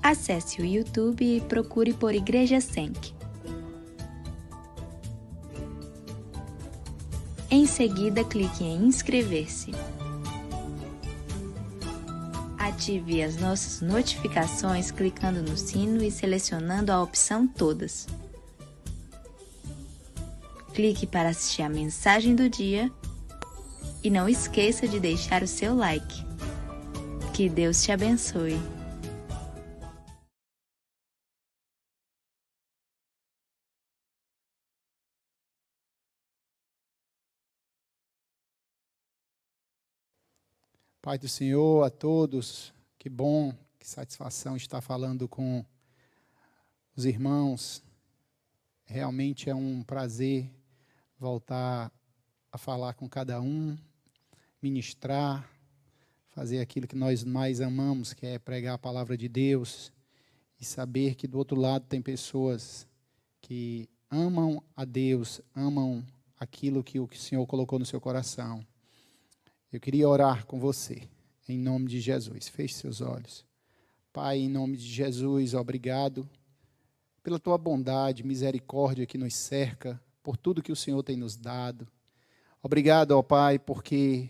Acesse o YouTube e procure por Igreja Senk. Em seguida, clique em inscrever-se. Ative as nossas notificações clicando no sino e selecionando a opção Todas. Clique para assistir a mensagem do dia e não esqueça de deixar o seu like. Que Deus te abençoe. Pai do Senhor, a todos, que bom, que satisfação estar falando com os irmãos. Realmente é um prazer voltar a falar com cada um, ministrar, fazer aquilo que nós mais amamos, que é pregar a palavra de Deus, e saber que do outro lado tem pessoas que amam a Deus, amam aquilo que o Senhor colocou no seu coração. Eu queria orar com você, em nome de Jesus. Feche seus olhos. Pai, em nome de Jesus, obrigado pela tua bondade, misericórdia que nos cerca, por tudo que o Senhor tem nos dado. Obrigado, ó Pai, porque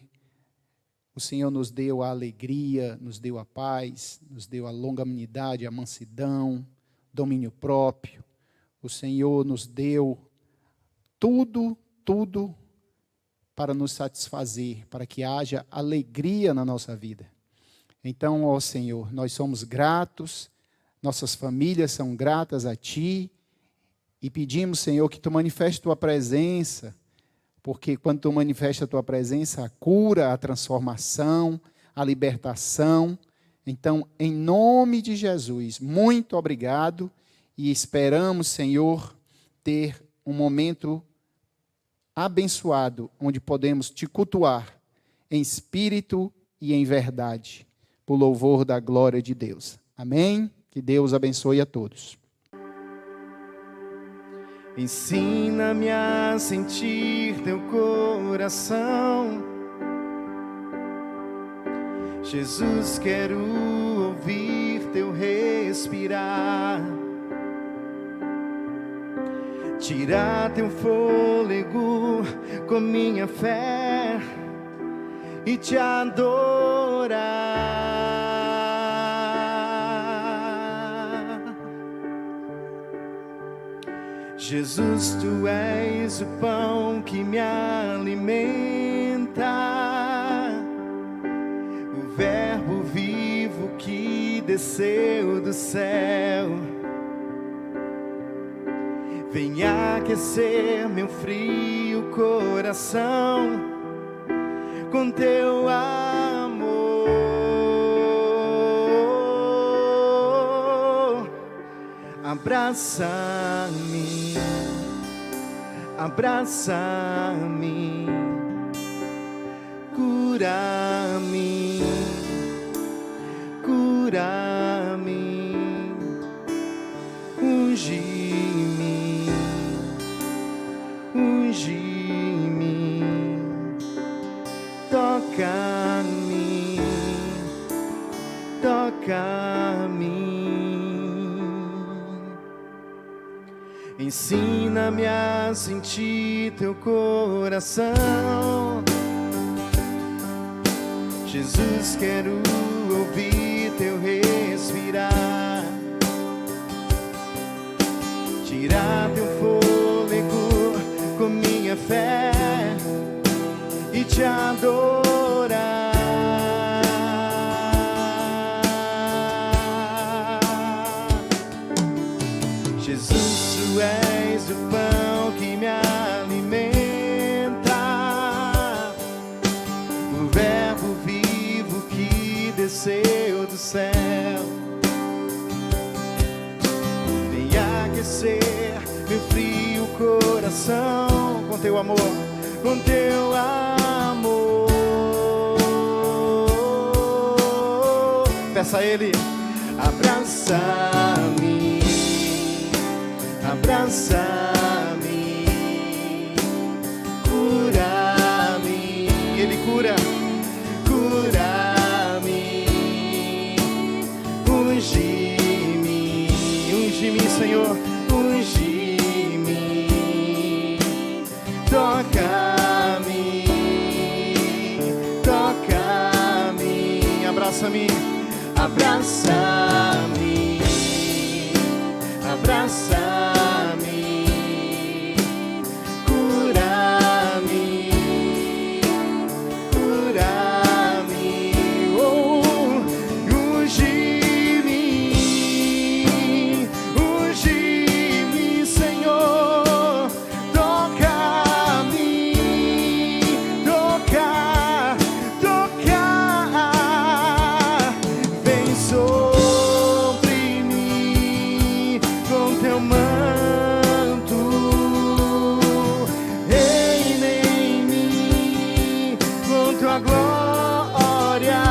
o Senhor nos deu a alegria, nos deu a paz, nos deu a longanimidade, a mansidão, domínio próprio. O Senhor nos deu tudo para nos satisfazer, para que haja alegria na nossa vida. Então, ó Senhor, nós somos gratos, nossas famílias são gratas a Ti, e pedimos, Senhor, que Tu manifeste Tua presença, porque quando Tu manifesta a Tua presença, a cura, a transformação, a libertação. Então, em nome de Jesus, muito obrigado, e esperamos, Senhor, ter um momento abençoado, onde podemos Te cultuar em espírito e em verdade, por louvor da glória de Deus. Amém? Que Deus abençoe a todos. Ensina-me a sentir Teu coração, Jesus, quero ouvir Teu respirar. Tirar Teu fôlego com minha fé e Te adorar. Jesus, Tu és o pão que me alimenta, o Verbo vivo que desceu do céu. Venha aquecer meu frio coração com Teu amor. Abraça-me, abraça-me, cura-me, cura-me, unge-me, unge-me, toca-me, toca-me. Ensina-me a sentir Teu coração, Jesus, quero ouvir Teu respirar. Tirar Teu fôlego com minha fé e Te adorar. Jesus, Tu és o pão que me alimenta, o Verbo vivo que desceu do céu. Venha aquecer meu frio coração com Teu amor, com Teu amor. Peça a Ele, abraça-me, abraça-me, cura-me. Ele cura, cura-me, unge-me, abraça-me, abraça-me, abraça-me, cura-me, cura-me, unge-me, Senhor, toca-me, toca, vem sobre mim com teu manto, reina em mim com tua glória,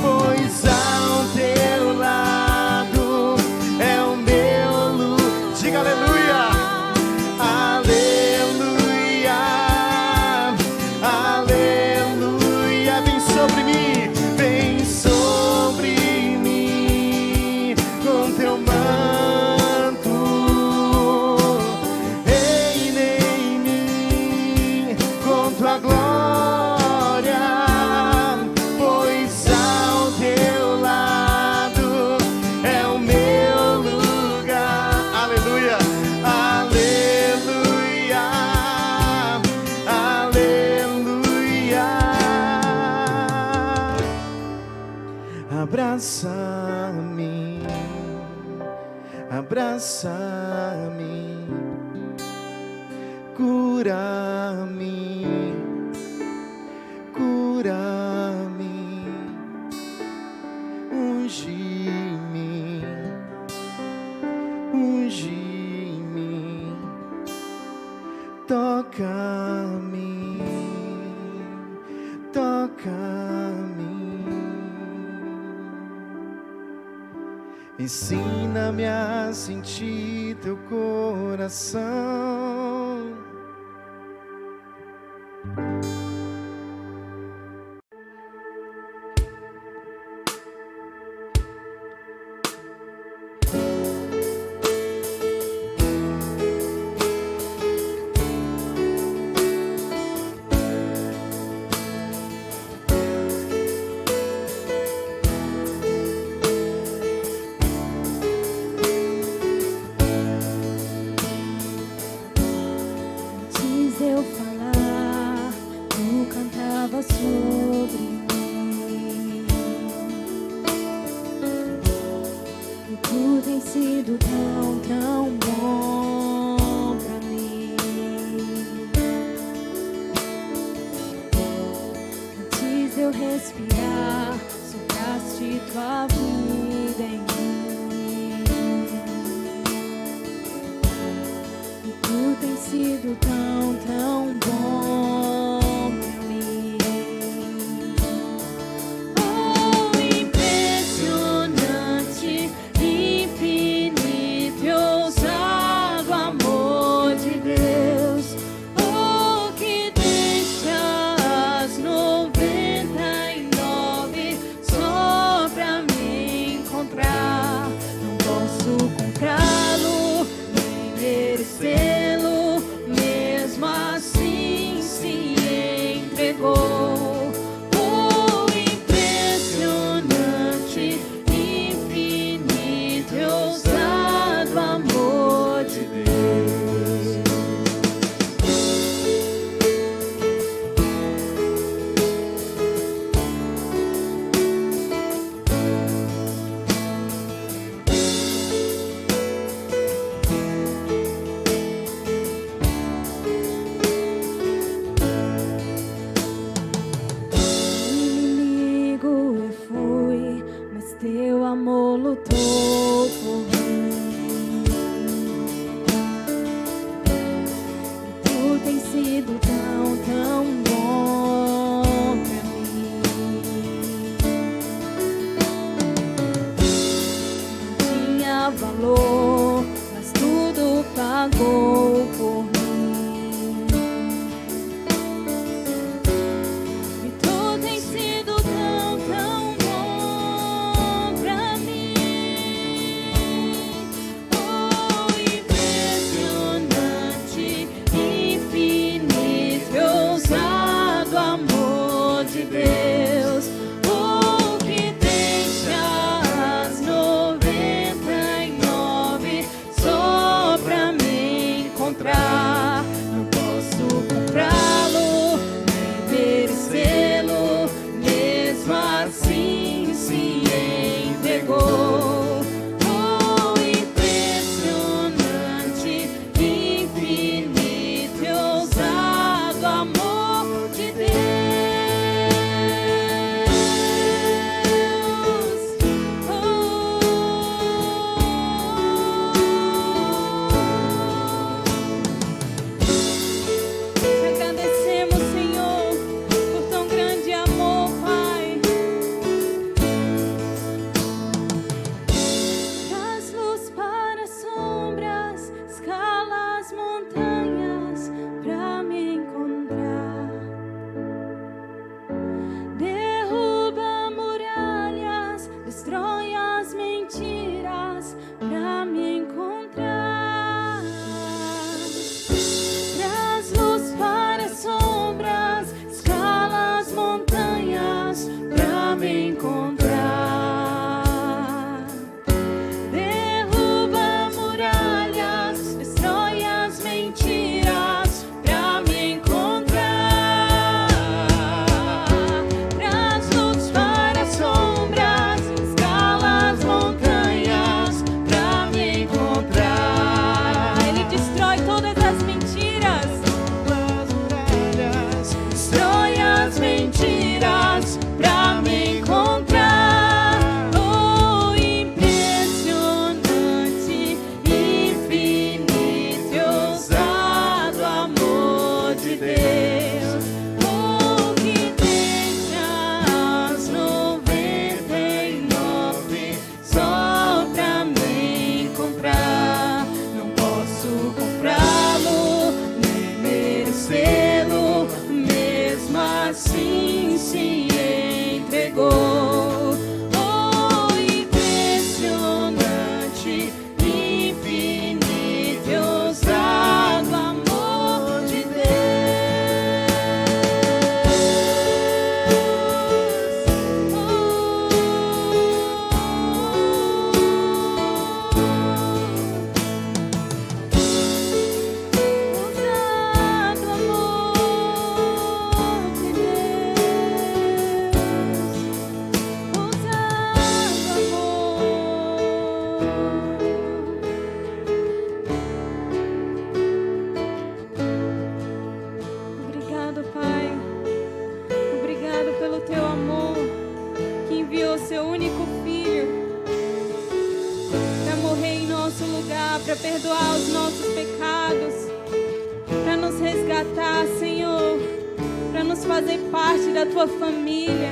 pois ao teu lado é o meu lugar. Diga aleluia, aleluia, aleluia. Vem sobre mim, vem sobre mim com teu manto, reina em mim com tua glória, pois ao teu lado é o meu lugar. Aleluia, aleluia, aleluia. Abraça-me, abraça-me, cura-me, cura-me, unge-me, unge-me, toca-me, toca-me. Ensina-me a sentir teu coração. Antes eu falar, tu cantava sobre mim. E tu tem sido tão, tão bom pra mim. Antes de eu respirar, sopraste tua vida em mim. E tu tem sido tão, tão bom pra mim. Oh, impressionante, infinito e ousado amor de Deus. Oh, que deixa as 99 só pra me encontrar. Não posso comprá-lo, nem merecê-lo, mesmo assim se entregou. Oh, impressionante, infinito e ousado amor de Deus. Inimigo eu fui, mas teu amor lutou por mim. E tu tem sido tão, tão bom pra mim. Não tinha valor, mas tudo pagou por mim. E tu tem sido tão, tão bom pra mim. Oh, impressionante, infinito e ousado encontrar. Não posso comprá-lo, nem merecê-lo, mesmo assim se entregou. Para perdoar os nossos pecados, para nos resgatar, Senhor, para nos fazer parte da Tua família.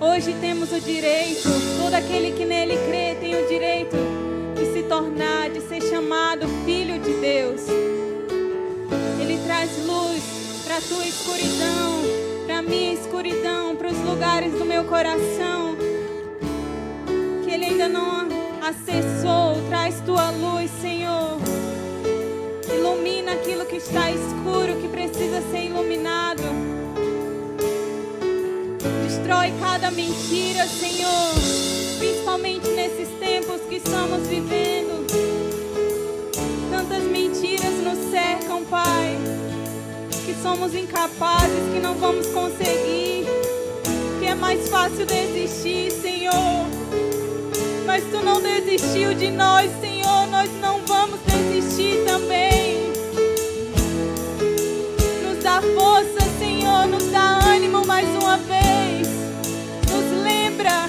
Hoje temos o direito, todo aquele que nele crê tem o direito de se tornar, de ser chamado Filho de Deus. Ele traz luz para a Tua escuridão, para a minha escuridão, para os lugares do meu coração que Ele ainda não acessou. Traz Tua luz, Senhor. Ilumina aquilo que está escuro, que precisa ser iluminado. Destrói cada mentira, Senhor, principalmente nesses tempos que estamos vivendo. Tantas mentiras nos cercam, Pai, que somos incapazes, que não vamos conseguir, que é mais fácil desistir, Senhor. Mas Tu não desistiu de nós, Senhor. Nós não vamos desistir também. Nos dá força, Senhor. Nos dá ânimo mais uma vez. Nos lembra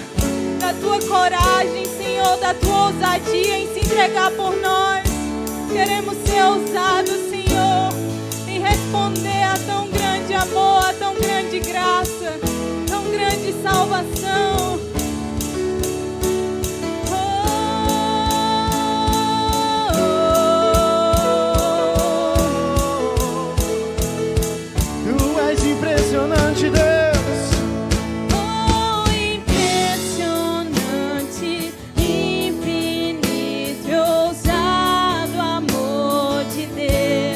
da Tua coragem, Senhor, da Tua ousadia em se entregar por nós. Queremos ser ousados, Senhor, em responder a tão grande amor, a tão grande graça, tão grande salvação. Impressionante, Deus. Oh, impressionante, infinito e ousado amor de Deus.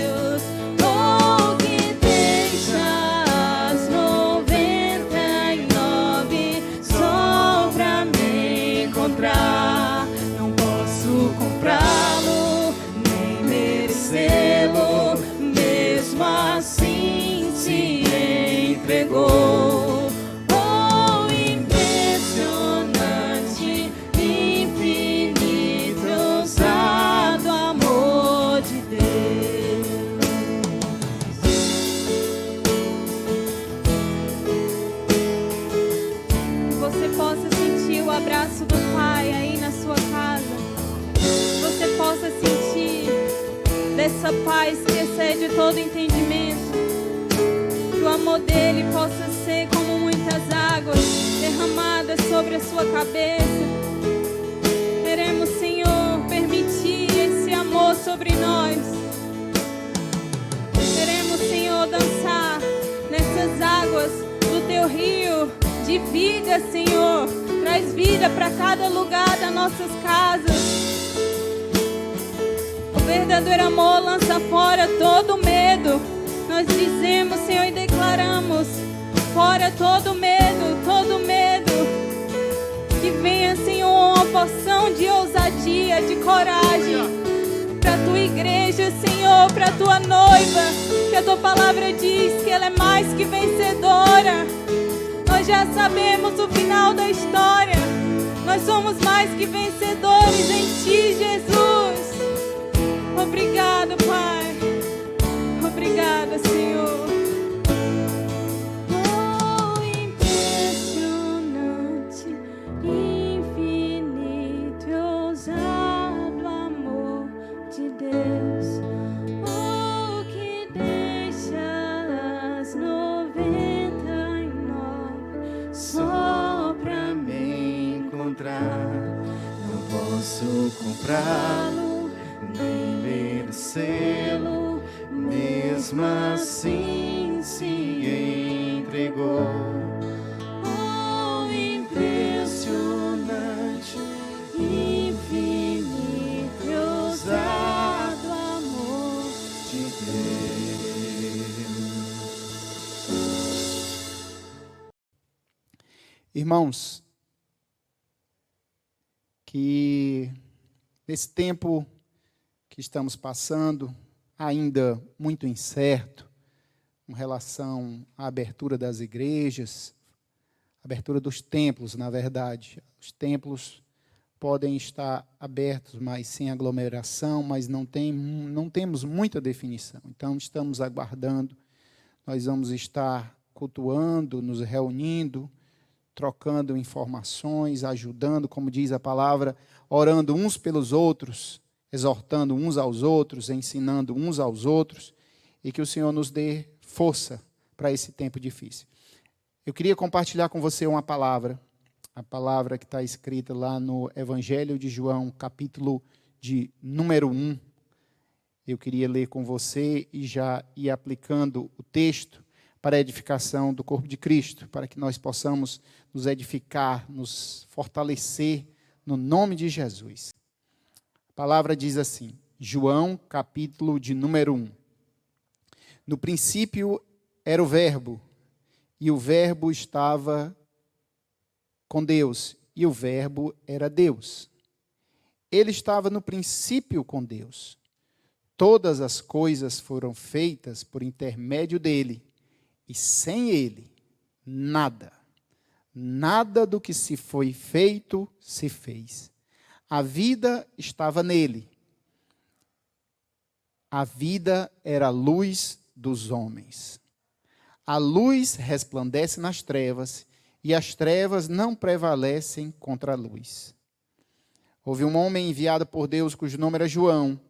de todo entendimento. Que o amor dele possa ser como muitas águas derramadas sobre a sua cabeça. Queremos, Senhor, permitir esse amor sobre nós. Queremos, Senhor, dançar nessas águas do teu rio de vida, Senhor. Traz vida para cada lugar das nossas casas. O verdadeiro amor lança fora todo medo. Nós dizemos, Senhor, e declaramos: fora todo medo, todo medo. Que venha, Senhor, uma porção de ousadia, de coragem para a tua igreja, Senhor, para a tua noiva. Que a tua palavra diz que ela é mais que vencedora. Nós já sabemos o final da história. Nós somos mais que vencedores em ti, Jesus. Obrigado, Pai. Obrigada, Senhor. Oh, impressionante, infinito e ousado amor de Deus. Oh, que deixa as 99 só pra me encontrar. Não posso comprá-lo, nem ler o selo, mesmo assim se entregou. Oh, impressionante, infinito e ousado amor de Deus. Irmãos, que nesse tempo que estamos passando, ainda muito incerto, com relação à abertura das igrejas, abertura dos templos, na verdade. Os templos podem estar abertos, mas sem aglomeração, mas não temos muita definição. Então, estamos aguardando. Nós vamos estar cultuando, nos reunindo, trocando informações, ajudando, como diz a palavra, orando uns pelos outros, exortando uns aos outros, ensinando uns aos outros, e que o Senhor nos dê força para esse tempo difícil. Eu queria compartilhar com você uma palavra, a palavra que está escrita lá no Evangelho de João, capítulo de número 1. Eu queria ler com você e já ir aplicando o texto para a edificação do corpo de Cristo, para que nós possamos nos edificar, nos fortalecer no nome de Jesus. A palavra diz assim, João, capítulo de número 1. No princípio era o Verbo, e o Verbo estava com Deus, e o Verbo era Deus. Ele estava no princípio com Deus. Todas as coisas foram feitas por intermédio dele, e sem ele, nada do que se foi feito, se fez. A vida estava nele. A vida era a luz dos homens. A luz resplandece nas trevas, e as trevas não prevalecem contra a luz. Houve um homem enviado por Deus, cujo nome era João,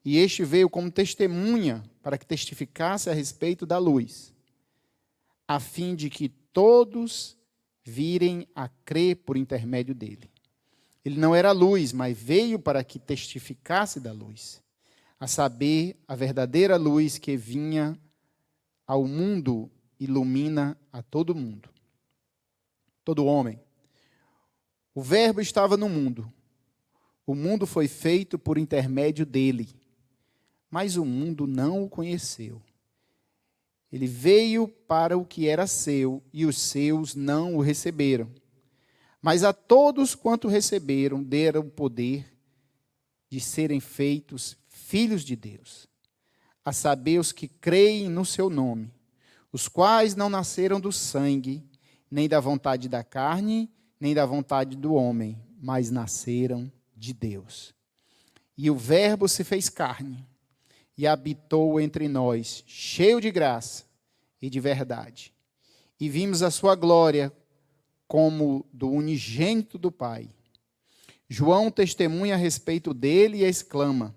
e este veio como testemunha para que testificasse a respeito da luz, a fim de que todos virem a crer por intermédio dele. Ele não era luz, mas veio para que testificasse da luz, a saber, a verdadeira luz que vinha ao mundo, ilumina a todo mundo, todo homem. O Verbo estava no mundo. O mundo foi feito por intermédio dele, mas o mundo não o conheceu. Ele veio para o que era seu, e os seus não o receberam. Mas a todos quanto receberam, deram o poder de serem feitos filhos de Deus, a saber, os que creem no seu nome, os quais não nasceram do sangue, nem da vontade da carne, nem da vontade do homem, mas nasceram de Deus. E o Verbo se fez carne, e habitou entre nós, cheio de graça e de verdade. E vimos a sua glória como do unigênito do Pai. João testemunha a respeito dele e exclama: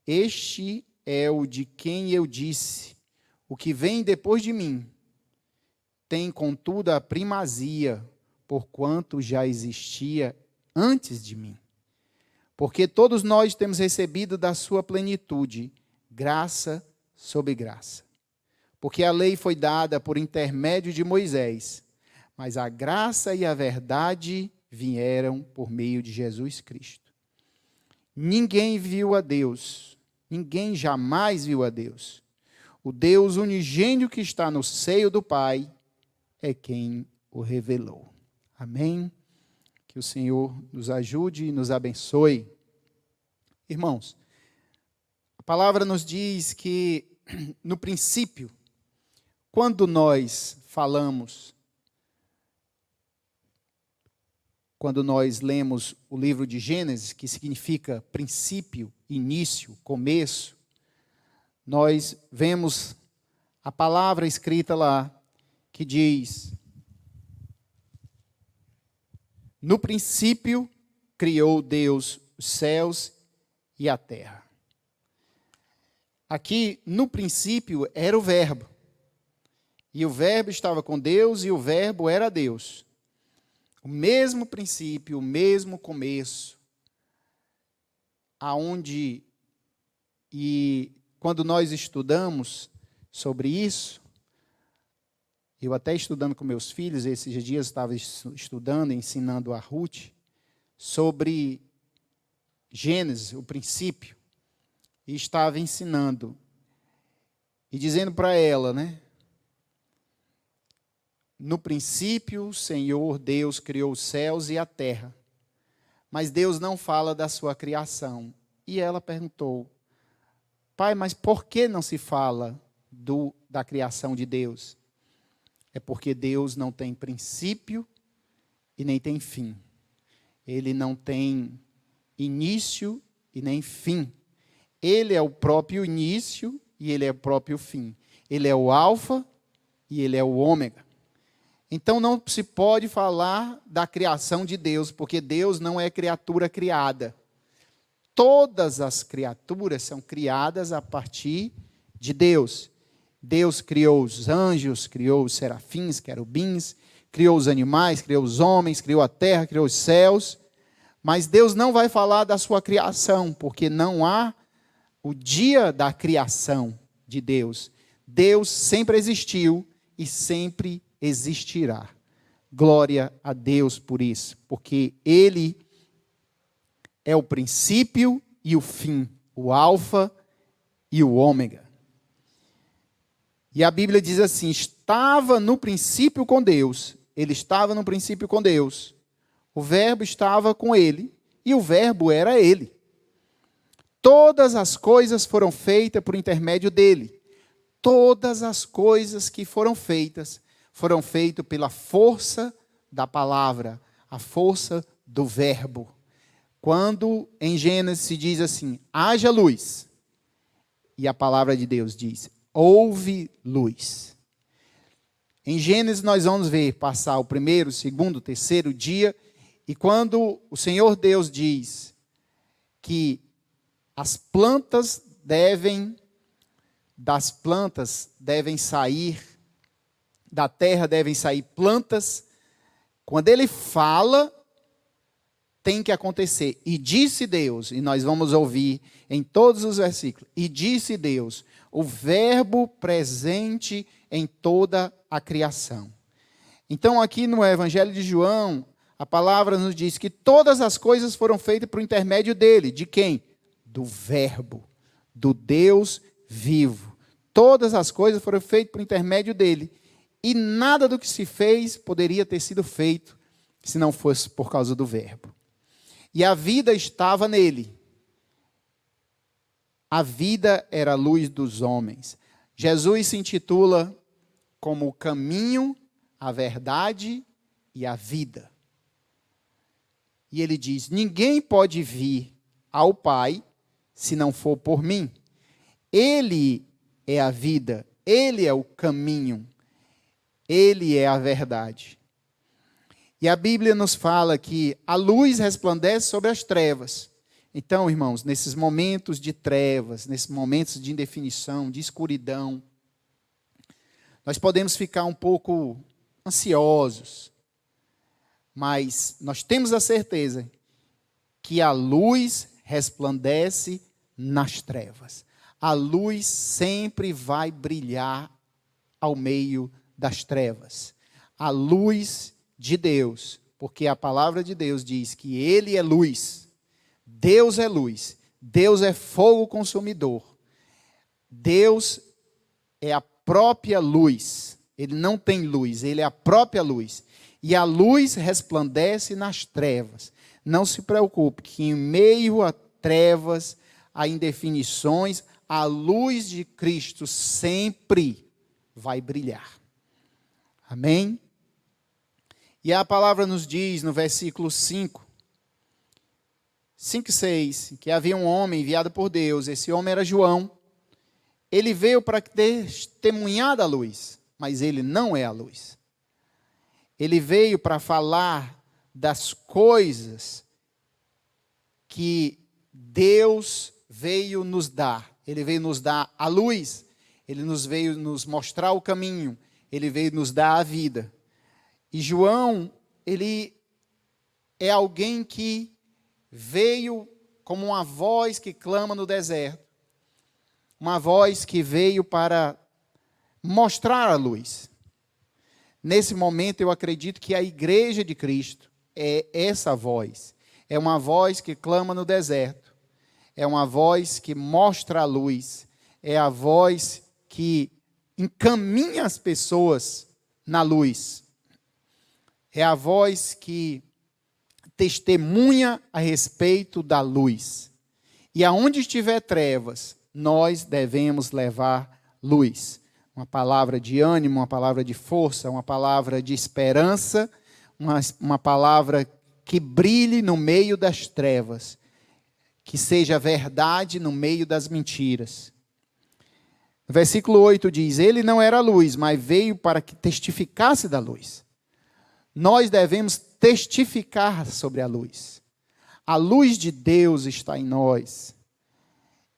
Este é o de quem eu disse: o que vem depois de mim tem, contudo, a primazia, porquanto já existia antes de mim. Porque todos nós temos recebido da sua plenitude graça sobre graça. Porque a lei foi dada por intermédio de Moisés, mas a graça e a verdade vieram por meio de Jesus Cristo. Ninguém viu a Deus, ninguém jamais viu a Deus. O Deus unigênito que está no seio do Pai é quem o revelou. Amém? Que o Senhor nos ajude e nos abençoe. Irmãos, a palavra nos diz que, no princípio, quando nós falamos, quando nós lemos o livro de Gênesis, que significa princípio, início, começo, nós vemos a palavra escrita lá, que diz: no princípio criou Deus os céus e a terra. Aqui, no princípio, era o verbo. E o verbo estava com Deus e o verbo era Deus. O mesmo princípio, o mesmo começo. Aonde, e quando nós estudamos sobre isso, eu até estudando com meus filhos, esses dias estava estudando, ensinando a Ruth, sobre Gênesis, o princípio, e estava ensinando, e dizendo para ela, né? No princípio, o Senhor Deus criou os céus e a terra, mas Deus não fala da sua criação. E ela perguntou: pai, mas por que não se fala da criação de Deus? É porque Deus não tem princípio e nem tem fim. Ele não tem início e nem fim. Ele é o próprio início e ele é o próprio fim. Ele é o alfa e ele é o ômega. Então não se pode falar da criação de Deus, porque Deus não é criatura criada. Todas as criaturas são criadas a partir de Deus. Deus criou os anjos, criou os serafins, querubins, criou os animais, criou os homens, criou a terra, criou os céus. Mas Deus não vai falar da sua criação, porque não há o dia da criação de Deus. Deus sempre existiu e sempre existirá. Glória a Deus por isso, porque Ele é o princípio e o fim, o alfa e o ômega. E a Bíblia diz assim: estava no princípio com Deus. Ele estava no princípio com Deus. O verbo estava com ele e o verbo era ele. Todas as coisas foram feitas por intermédio dele. Todas as coisas que foram feitas pela força da palavra, a força do verbo. Quando em Gênesis se diz assim: haja luz, e a palavra de Deus diz: houve luz. Em Gênesis nós vamos ver passar o primeiro, o segundo, o terceiro dia, e quando o Senhor Deus diz que das plantas devem sair, da terra devem sair plantas, quando Ele fala, tem que acontecer. E disse Deus, e nós vamos ouvir em todos os versículos, e disse Deus, o verbo presente em toda a criação. Então aqui no Evangelho de João, a palavra nos diz que todas as coisas foram feitas por intermédio dele. De quem? Do verbo, do Deus vivo. Todas as coisas foram feitas por intermédio dele. E nada do que se fez poderia ter sido feito se não fosse por causa do verbo. E a vida estava nele. A vida era a luz dos homens. Jesus se intitula como o caminho, a verdade e a vida. E ele diz: ninguém pode vir ao Pai se não for por mim. Ele é a vida, ele é o caminho, ele é a verdade. E a Bíblia nos fala que a luz resplandece sobre as trevas, Então, irmãos, nesses momentos de trevas, nesses momentos de indefinição, de escuridão, nós podemos ficar um pouco ansiosos, mas nós temos a certeza que a luz resplandece nas trevas. A luz sempre vai brilhar ao meio das trevas. A luz de Deus, porque a palavra de Deus diz que Ele é luz. Deus é luz. Deus é fogo consumidor. Deus é a própria luz. Ele não tem luz, Ele é a própria luz. E a luz resplandece nas trevas. Não se preocupe que em meio a trevas, a indefinições, a luz de Cristo sempre vai brilhar. Amém? E a palavra nos diz no versículo 5 e 6, que havia um homem enviado por Deus, esse homem era João. Ele veio para testemunhar da luz, mas ele não é a luz. Ele veio para falar das coisas que Deus veio nos dar. Ele veio nos dar a luz, ele veio nos mostrar o caminho, ele veio nos dar a vida. E João, ele é alguém que veio como uma voz que clama no deserto. Uma voz que veio para mostrar a luz. Nesse momento, eu acredito que a igreja de Cristo é essa voz. É uma voz que clama no deserto. É uma voz que mostra a luz. É a voz que encaminha as pessoas na luz. É a voz que testemunha a respeito da luz. E aonde estiver trevas, nós devemos levar luz. Uma palavra de ânimo, uma palavra de força, uma palavra de esperança, uma palavra que brilhe no meio das trevas, que seja verdade no meio das mentiras. Versículo 8 diz, ele não era luz, mas veio para que testificasse da luz. Nós devemos testificar sobre a luz. A luz de Deus está em nós.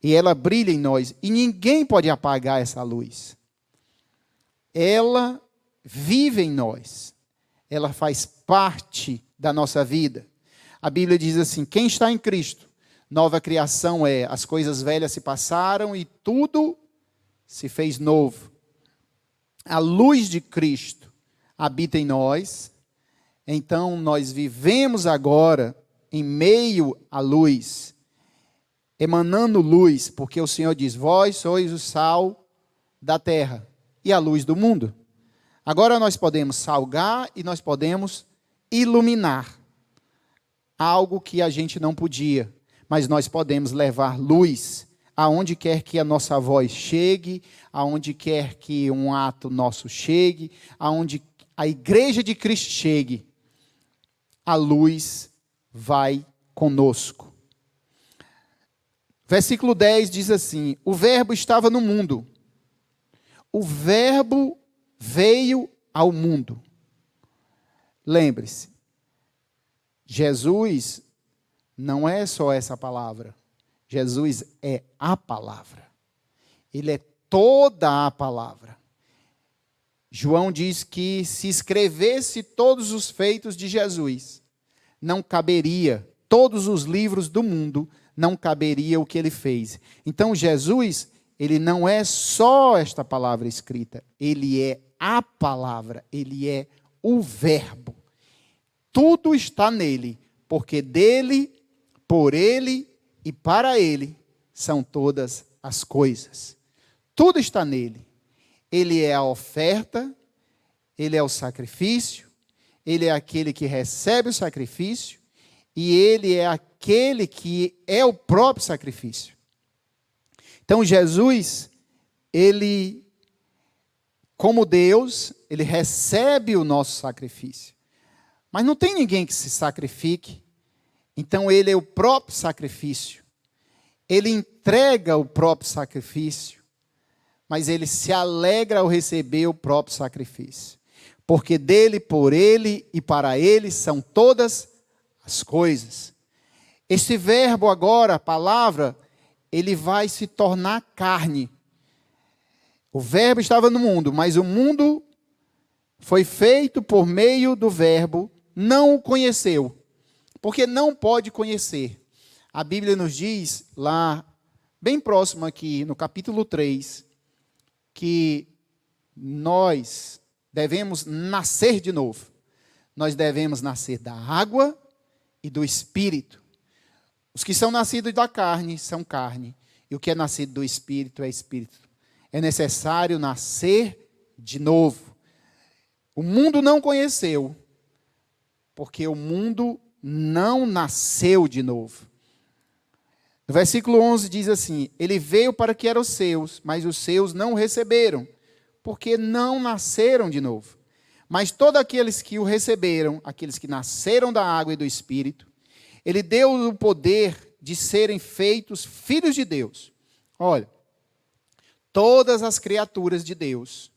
E ela brilha em nós. E ninguém pode apagar essa luz. Ela vive em nós. Ela faz parte da nossa vida. A Bíblia diz assim, quem está em Cristo, nova criação é, as coisas velhas se passaram e tudo se fez novo. A luz de Cristo habita em nós. Então, nós vivemos agora em meio à luz, emanando luz, porque o Senhor diz, vós sois o sal da terra e a luz do mundo. Agora nós podemos salgar e nós podemos iluminar algo que a gente não podia, mas nós podemos levar luz aonde quer que a nossa voz chegue, aonde quer que um ato nosso chegue, aonde a igreja de Cristo chegue. A luz vai conosco. Versículo 10 diz assim, o verbo estava no mundo. O verbo veio ao mundo. Lembre-se, Jesus não é só essa palavra. Jesus é a palavra. Ele é toda a palavra. João diz que se escrevesse todos os feitos de Jesus, não caberia, todos os livros do mundo, não caberia o que ele fez. Então Jesus, ele não é só esta palavra escrita, ele é a palavra, ele é o verbo. Tudo está nele, porque dele, por ele e para ele são todas as coisas. Tudo está nele. Ele é a oferta, ele é o sacrifício, ele é aquele que recebe o sacrifício e ele é aquele que é o próprio sacrifício. Então Jesus, ele, como Deus, ele recebe o nosso sacrifício. Mas não tem ninguém que se sacrifique, então ele é o próprio sacrifício. Ele entrega o próprio sacrifício. Mas ele se alegra ao receber o próprio sacrifício. Porque dele, por ele e para ele são todas as coisas. Esse verbo agora, a palavra, ele vai se tornar carne. O verbo estava no mundo, mas o mundo foi feito por meio do verbo, não o conheceu. Porque não pode conhecer. A Bíblia nos diz, lá, bem próximo aqui, no capítulo 3, que nós devemos nascer de novo. Nós devemos nascer da água e do Espírito. Os que são nascidos da carne são carne, e o que é nascido do Espírito é Espírito. É necessário nascer de novo. O mundo não conheceu, porque o mundo não nasceu de novo. No versículo 11 diz assim: ele veio para que eram os seus, mas os seus não o receberam, porque não nasceram de novo. Mas todos aqueles que o receberam, aqueles que nasceram da água e do Espírito, ele deu o poder de serem feitos filhos de Deus. Olha, todas as criaturas de Deus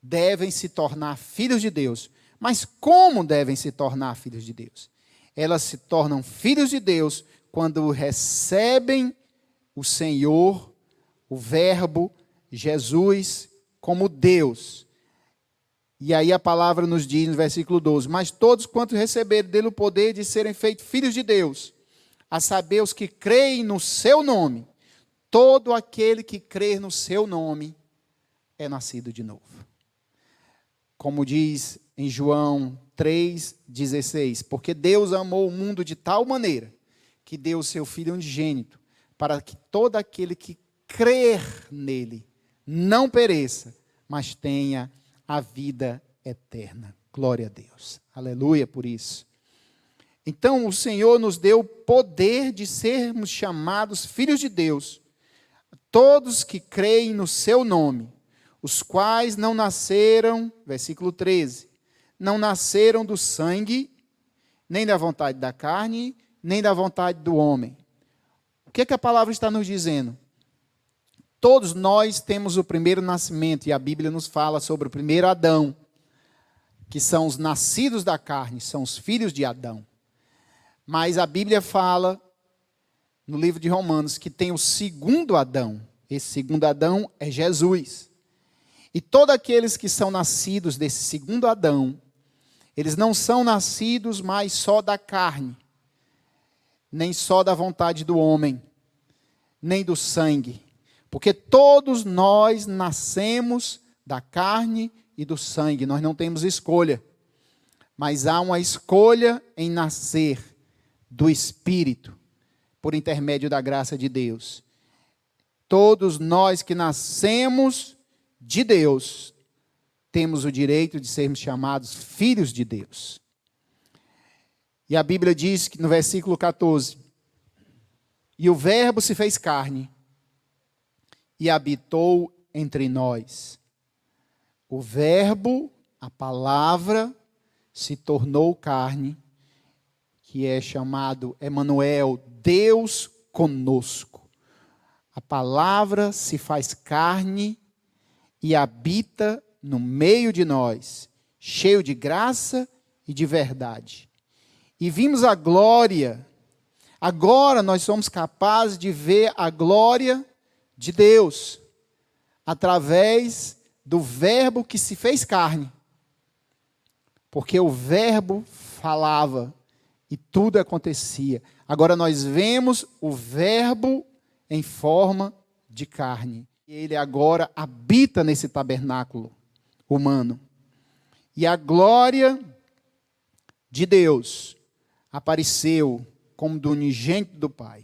devem se tornar filhos de Deus. Mas como devem se tornar filhos de Deus? Elas se tornam filhos de Deus quando recebem o Senhor, o Verbo, Jesus, como Deus. E aí a palavra nos diz no versículo 12: mas todos quantos receberam dele o poder de serem feitos filhos de Deus, a saber, os que creem no seu nome. Todo aquele que crer no seu nome é nascido de novo. Como diz em João 3,16, porque Deus amou o mundo de tal maneira que deu o seu Filho unigênito, para que todo aquele que crer nele não pereça, mas tenha a vida eterna. Glória a Deus. Aleluia por isso. Então o Senhor nos deu o poder de sermos chamados filhos de Deus, todos que creem no seu nome, os quais não nasceram, versículo 13, não nasceram do sangue, nem da vontade da carne, nem da vontade do homem. O que é que a palavra está nos dizendo? Todos nós temos o primeiro nascimento, e a Bíblia nos fala sobre o primeiro Adão, que são os nascidos da carne, são os filhos de Adão. Mas a Bíblia fala, no livro de Romanos, que tem o segundo Adão. Esse segundo Adão é Jesus. E todos aqueles que são nascidos desse segundo Adão, eles não são nascidos mais só da carne, nem só da vontade do homem, nem do sangue. Porque todos nós nascemos da carne e do sangue, nós não temos escolha. Mas há uma escolha em nascer do Espírito, por intermédio da graça de Deus. Todos nós que nascemos de Deus, temos o direito de sermos chamados filhos de Deus. E a Bíblia diz que no versículo 14, e o Verbo se fez carne e habitou entre nós. O Verbo, a palavra, se tornou carne, que é chamado Emanuel, Deus conosco. A palavra se faz carne e habita no meio de nós, cheio de graça e de verdade. E vimos a glória. Agora nós somos capazes de ver a glória de Deus, através do Verbo que se fez carne. Porque o Verbo falava e tudo acontecia. Agora nós vemos o Verbo em forma de carne. E ele agora habita nesse tabernáculo humano. E a glória de Deus apareceu como do unigênito do Pai.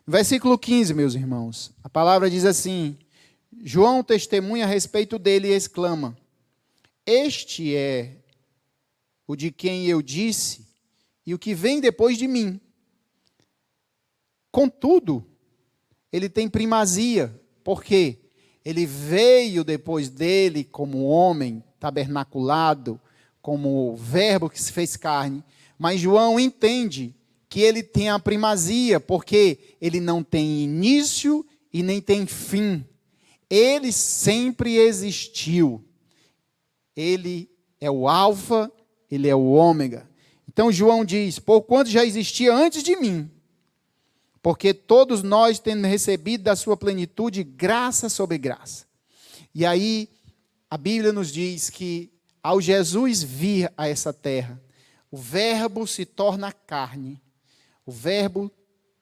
No versículo 15, meus irmãos, a palavra diz assim: João testemunha a respeito dele e exclama: este é o de quem eu disse, e o que vem depois de mim. Contudo, ele tem primazia, porque ele veio depois dele como homem tabernaculado, como o Verbo que se fez carne. Mas João entende que ele tem a primazia, porque ele não tem início e nem tem fim. Ele sempre existiu. Ele é o alfa, ele é o ômega. Então João diz, porquanto já existia antes de mim, porque todos nós temos recebido da sua plenitude graça sobre graça. E aí a Bíblia nos diz que ao Jesus vir a essa terra, o verbo se torna carne, o verbo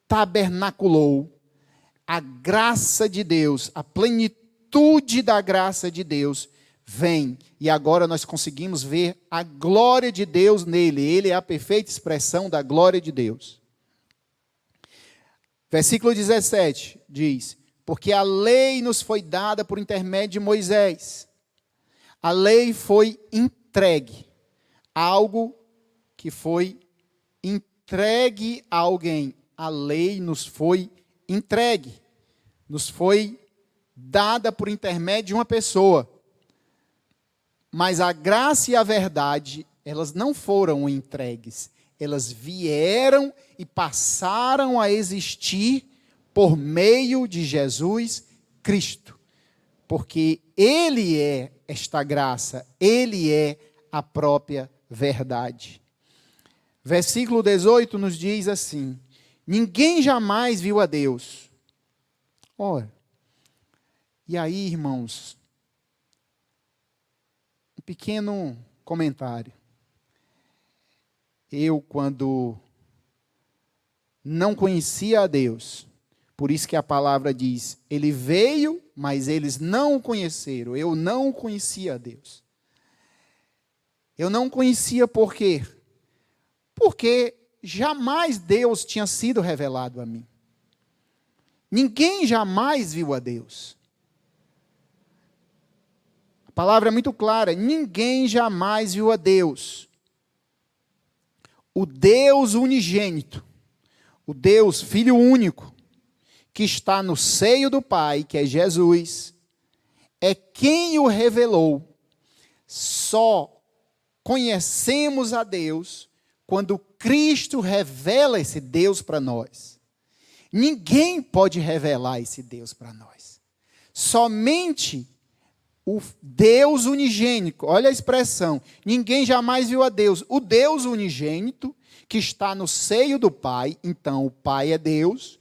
tabernaculou, a graça de Deus, a plenitude da graça de Deus vem. E agora nós conseguimos ver a glória de Deus nele. Ele é a perfeita expressão da glória de Deus. Versículo 17 diz, porque a lei nos foi dada por intermédio de Moisés. A lei foi entregue, algo que foi entregue a alguém. A lei nos foi entregue, nos foi dada por intermédio de uma pessoa. Mas a graça e a verdade, elas não foram entregues. Elas vieram e passaram a existir por meio de Jesus Cristo. Porque Ele é esta graça, Ele é a própria verdade. Versículo 18 nos diz assim, ninguém jamais viu a Deus. Ora, e aí, irmãos, um pequeno comentário. Eu, quando não conhecia a Deus, por isso que a palavra diz, ele veio, mas eles não o conheceram. Eu não conhecia a Deus. Eu não conhecia por quê? Porque jamais Deus tinha sido revelado a mim. Ninguém jamais viu a Deus. A palavra é muito clara, ninguém jamais viu a Deus. O Deus unigênito, o Deus Filho único, que está no seio do Pai, que é Jesus, é quem o revelou. Só conhecemos a Deus quando Cristo revela esse Deus para nós. Ninguém pode revelar esse Deus para nós. Somente o Deus unigênito, olha a expressão, ninguém jamais viu a Deus. O Deus unigênito, que está no seio do Pai, então o Pai é Deus,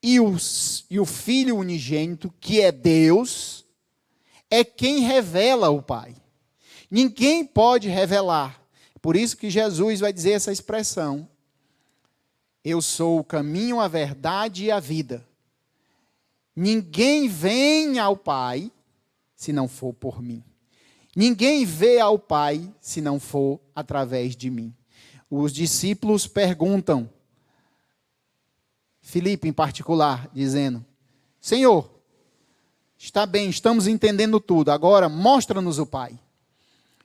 e o Filho unigênito, que é Deus, é quem revela o Pai. Ninguém pode revelar. Por isso que Jesus vai dizer essa expressão. Eu sou o caminho, a verdade e a vida. Ninguém vem ao Pai se não for por mim. Ninguém vê ao Pai se não for através de mim. Os discípulos perguntam, Filipe em particular, dizendo, Senhor, está bem, estamos entendendo tudo, agora mostra-nos o Pai.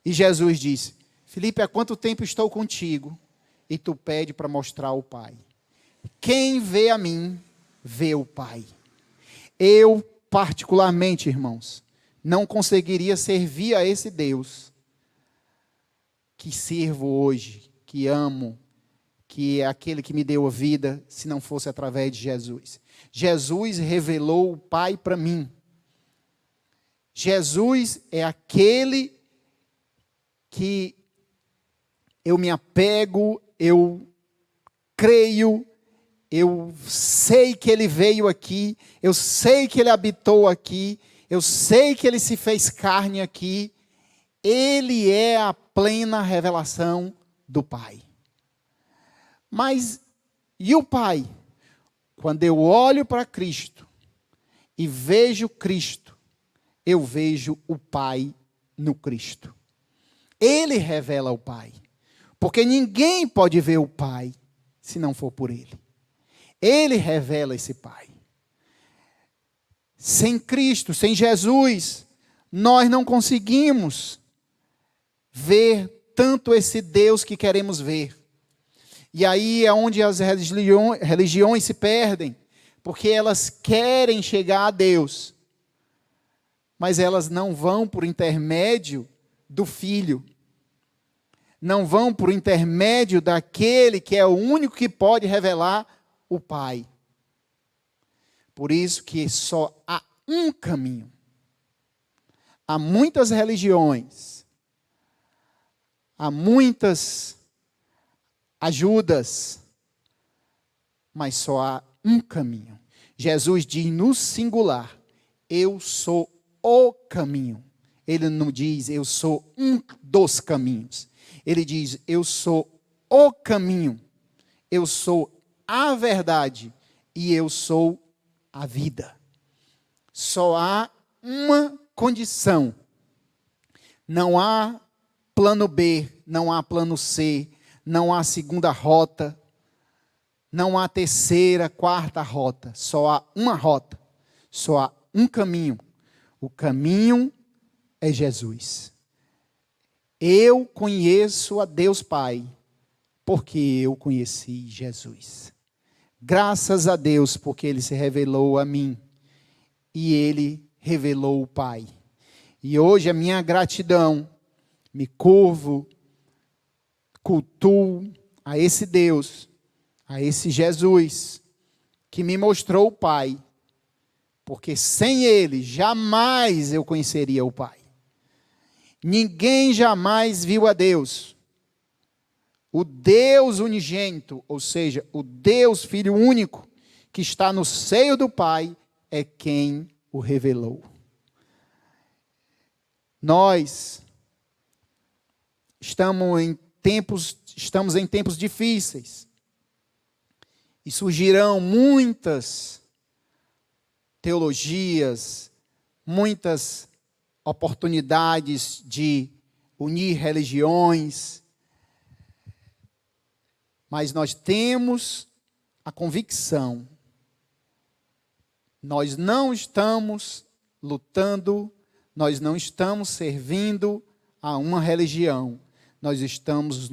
E Jesus disse, Filipe, há quanto tempo estou contigo e tu pede para mostrar o Pai? Quem vê a mim, vê o Pai. Eu, particularmente, irmãos, não conseguiria servir a esse Deus que sirvo hoje, que amo, que é aquele que me deu a vida, se não fosse através de Jesus. Jesus revelou o Pai para mim. Jesus é aquele que eu me apego, eu creio, eu sei que Ele veio aqui, eu sei que Ele habitou aqui, eu sei que Ele se fez carne aqui. Ele é a plena revelação do Pai. Mas, e o Pai? Quando eu olho para Cristo e vejo Cristo, eu vejo o Pai no Cristo. Ele revela o Pai. Porque ninguém pode ver o Pai se não for por Ele. Ele revela esse Pai. Sem Cristo, sem Jesus, nós não conseguimos ver tanto esse Deus que queremos ver. E aí é onde as religiões se perdem, porque elas querem chegar a Deus, mas elas não vão por intermédio do Filho, não vão por intermédio daquele que é o único que pode revelar o Pai. Por isso que só há um caminho. Há muitas religiões, há muitas ajudas, mas só há um caminho. Jesus diz no singular: eu sou o caminho. Ele não diz eu sou um dos caminhos. Ele diz eu sou o caminho, eu sou a verdade e eu sou a vida. Só há uma condição. Não há plano B, não há plano C, não há segunda rota, não há terceira, quarta rota. Só há uma rota, só há um caminho. O caminho é Jesus. Eu conheço a Deus Pai, porque eu conheci Jesus. Graças a Deus, porque Ele se revelou a mim, e Ele revelou o Pai. E hoje a minha gratidão, me curvo, cultuo a esse Deus, a esse Jesus, que me mostrou o Pai, porque sem Ele jamais eu conheceria o Pai. Ninguém jamais viu a Deus. O Deus unigênito, ou seja, o Deus Filho único, que está no seio do Pai, é quem o revelou. Nós estamos em tempos difíceis. E surgirão muitas teologias, muitas oportunidades de unir religiões. Mas nós temos a convicção, nós não estamos lutando, nós não estamos servindo a uma religião, nós estamos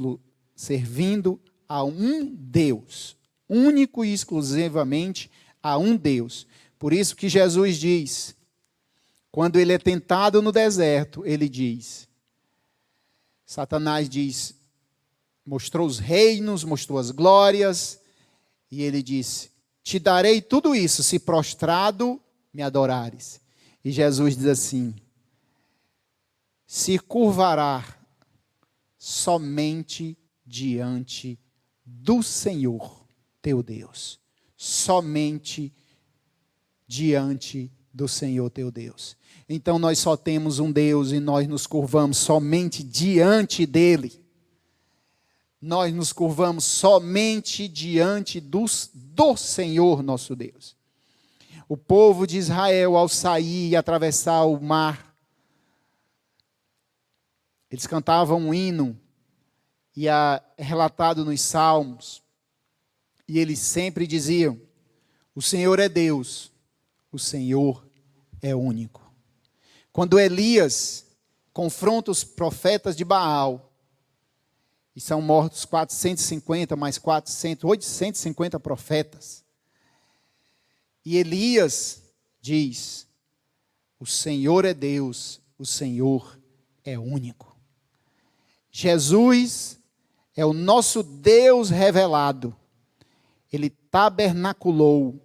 servindo a um Deus, único e exclusivamente a um Deus. Por isso que Jesus diz, quando ele é tentado no deserto, ele diz, Satanás diz, mostrou os reinos, mostrou as glórias, e ele disse, te darei tudo isso, se prostrado me adorares. E Jesus diz assim, se curvará somente diante do Senhor teu Deus. Somente diante do Senhor teu Deus. Então nós só temos um Deus e nós nos curvamos somente diante dele. Nós nos curvamos somente diante do Senhor nosso Deus. O povo de Israel, ao sair e atravessar o mar, eles cantavam um hino, e é relatado nos Salmos, e eles sempre diziam, o Senhor é Deus, o Senhor é único. Quando Elias confronta os profetas de Baal, e são mortos 450, mais 850 profetas. E Elias diz, o Senhor é Deus, o Senhor é único. Jesus é o nosso Deus revelado. Ele tabernaculou,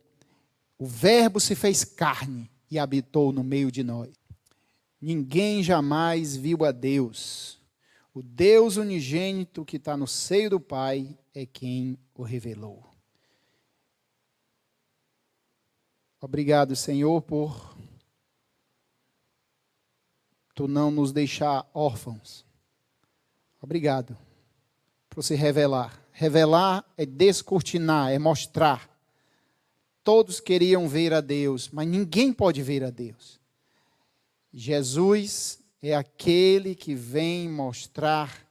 o Verbo se fez carne e habitou no meio de nós. Ninguém jamais viu a Deus. O Deus unigênito que está no seio do Pai é quem o revelou. Obrigado, Senhor, por Tu não nos deixar órfãos. Obrigado por se revelar. Revelar é descortinar, é mostrar. Todos queriam ver a Deus, mas ninguém pode ver a Deus. Jesus é aquele que vem mostrar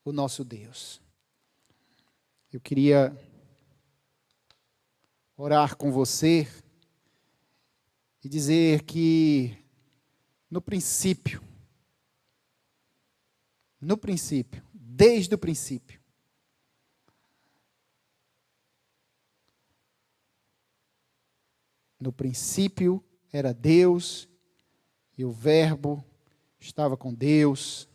o nosso Deus. Eu queria orar com você e dizer que no princípio, desde o princípio, no princípio era Deus e o Verbo estava com Deus.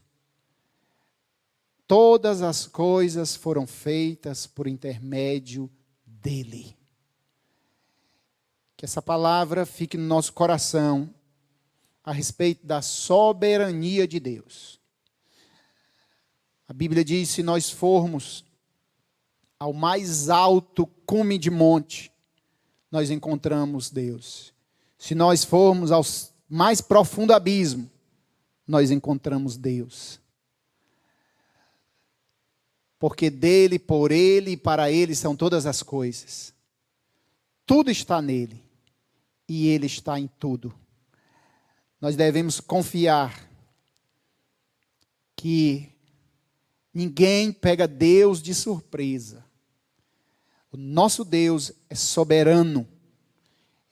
Todas as coisas foram feitas por intermédio dele. Que essa palavra fique no nosso coração a respeito da soberania de Deus. A Bíblia diz, se nós formos ao mais alto cume de monte, nós encontramos Deus. Se nós formos ao mais profundo abismo, nós encontramos Deus. Porque dele, por ele e para ele são todas as coisas. Tudo está nele e ele está em tudo. Nós devemos confiar que ninguém pega Deus de surpresa. O nosso Deus é soberano.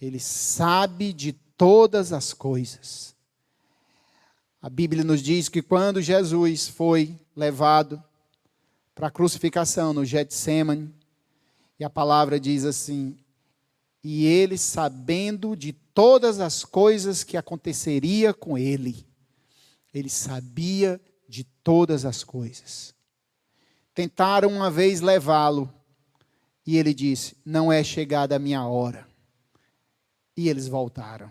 Ele sabe de todas as coisas. A Bíblia nos diz que quando Jesus foi levado para a crucificação no Getsêmani, e a palavra diz assim: e ele, sabendo de todas as coisas que aconteceria com ele, ele sabia de todas as coisas. Tentaram uma vez levá-lo, e ele disse: não é chegada a minha hora. E eles voltaram.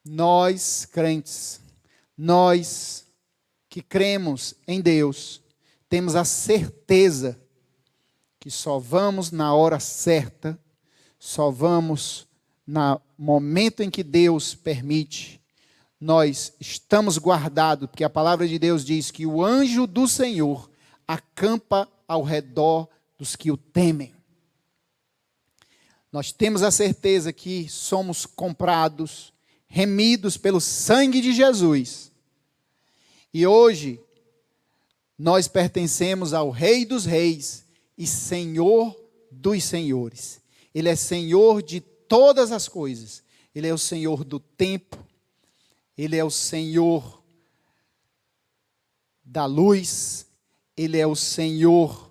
Nós, crentes, nós que cremos em Deus, temos a certeza que só vamos na hora certa, só vamos no momento em que Deus permite. Nós estamos guardados, porque a palavra de Deus diz que o anjo do Senhor acampa ao redor dos que o temem. Nós temos a certeza que somos comprados, remidos pelo sangue de Jesus. E hoje, nós pertencemos ao Rei dos Reis e Senhor dos Senhores. Ele é Senhor de todas as coisas. Ele é o Senhor do tempo. Ele é o Senhor da luz. Ele é o Senhor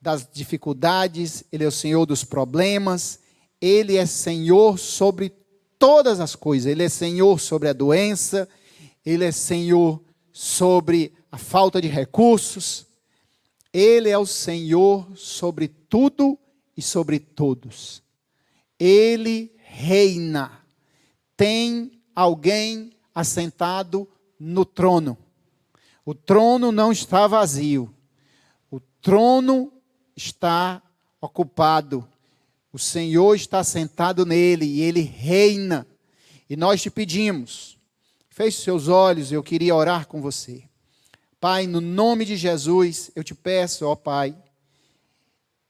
das dificuldades, Ele é o Senhor dos problemas, Ele é Senhor sobre todas as coisas, Ele é Senhor sobre a doença, Ele é Senhor sobre a falta de recursos, Ele é o Senhor sobre tudo e sobre todos. Ele reina. Tem alguém assentado no trono. O trono não está vazio. O trono está ocupado. O Senhor está sentado nele e ele reina. E nós te pedimos, feche seus olhos, eu queria orar com você. Pai, no nome de Jesus, eu te peço, ó Pai,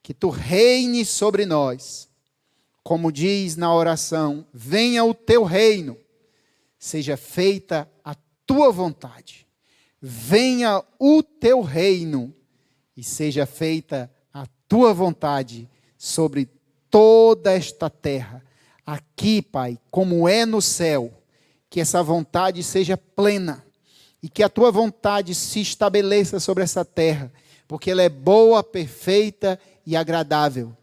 que tu reines sobre nós. Como diz na oração, venha o teu reino, seja feita a tua vontade. Venha o teu reino e seja feita a tua vontade sobre toda esta terra. Aqui, Pai, como é no céu, que essa vontade seja plena e que a tua vontade se estabeleça sobre essa terra, porque ela é boa, perfeita e agradável.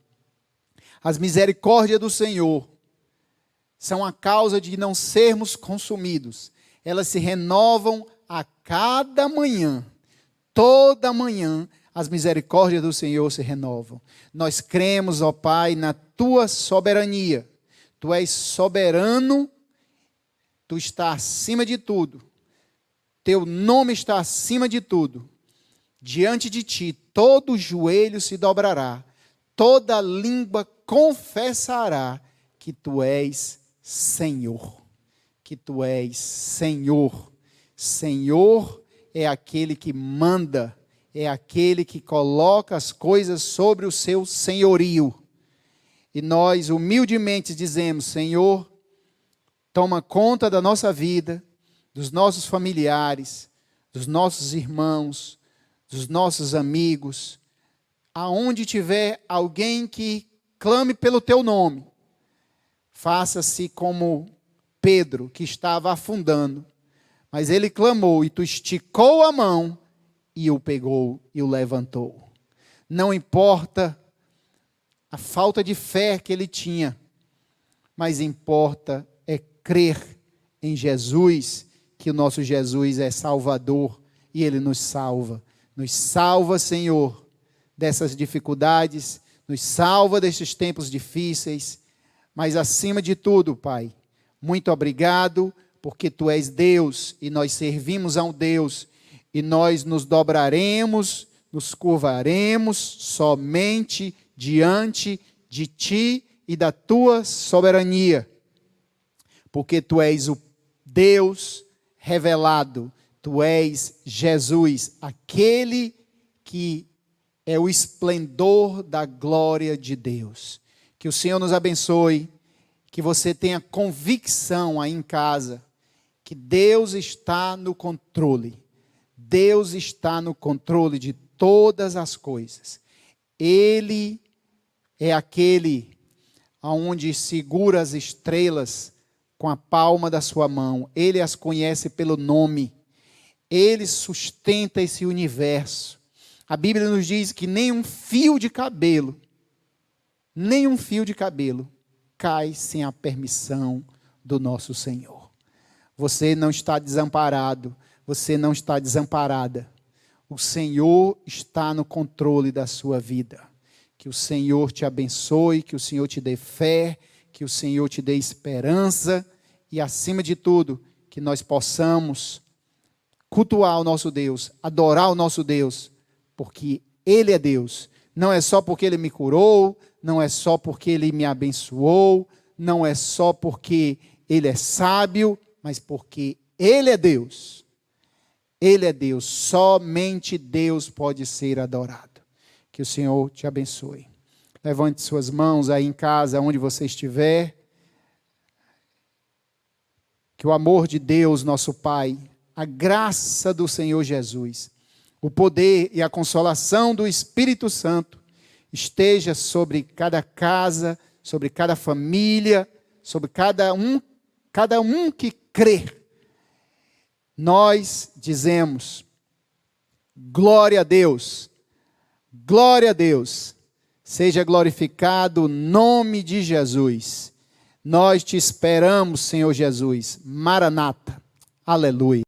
As misericórdias do Senhor são a causa de não sermos consumidos. Elas se renovam a cada manhã. Toda manhã as misericórdias do Senhor se renovam. Nós cremos, ó Pai, na tua soberania. Tu és soberano, tu estás acima de tudo. Teu nome está acima de tudo. Diante de ti, todo joelho se dobrará, toda língua confessará que tu és Senhor. Que tu és Senhor. Senhor é aquele que manda, é aquele que coloca as coisas sobre o seu senhorio. E nós humildemente dizemos: Senhor, toma conta da nossa vida, dos nossos familiares, dos nossos irmãos, dos nossos amigos. Aonde tiver alguém que clame pelo teu nome, faça-se como Pedro, que estava afundando, mas ele clamou e tu esticou a mão e o pegou e o levantou. Não importa a falta de fé que ele tinha, mas importa é crer em Jesus, que o nosso Jesus é Salvador e Ele nos salva. Nos salva, Senhor, dessas dificuldades, nos salva destes tempos difíceis, mas acima de tudo, Pai, muito obrigado, porque Tu és Deus e nós servimos a um Deus, e nós nos dobraremos, nos curvaremos somente diante de ti e da tua soberania, porque tu és o Deus revelado, tu és Jesus, aquele que é o esplendor da glória de Deus. Que o Senhor nos abençoe, que você tenha convicção aí em casa, que Deus está no controle. Deus está no controle de todas as coisas. Ele é aquele aonde segura as estrelas com a palma da sua mão. Ele as conhece pelo nome. Ele sustenta esse universo. A Bíblia nos diz que nem um fio de cabelo cai sem a permissão do nosso Senhor. Você não está desamparado, você não está desamparada. O Senhor está no controle da sua vida. Que o Senhor te abençoe, que o Senhor te dê fé, que o Senhor te dê esperança e, acima de tudo, que nós possamos cultuar o nosso Deus, adorar o nosso Deus, porque Ele é Deus. Não é só porque Ele me curou, não é só porque Ele me abençoou, não é só porque Ele é sábio, mas porque Ele é Deus. Ele é Deus, somente Deus pode ser adorado. Que o Senhor te abençoe. Levante suas mãos aí em casa, onde você estiver. Que o amor de Deus, nosso Pai, a graça do Senhor Jesus, o poder e a consolação do Espírito Santo esteja sobre cada casa, sobre cada família, sobre cada um que crê. Nós dizemos, glória a Deus, seja glorificado o nome de Jesus. Nós te esperamos, Senhor Jesus. Maranata, aleluia.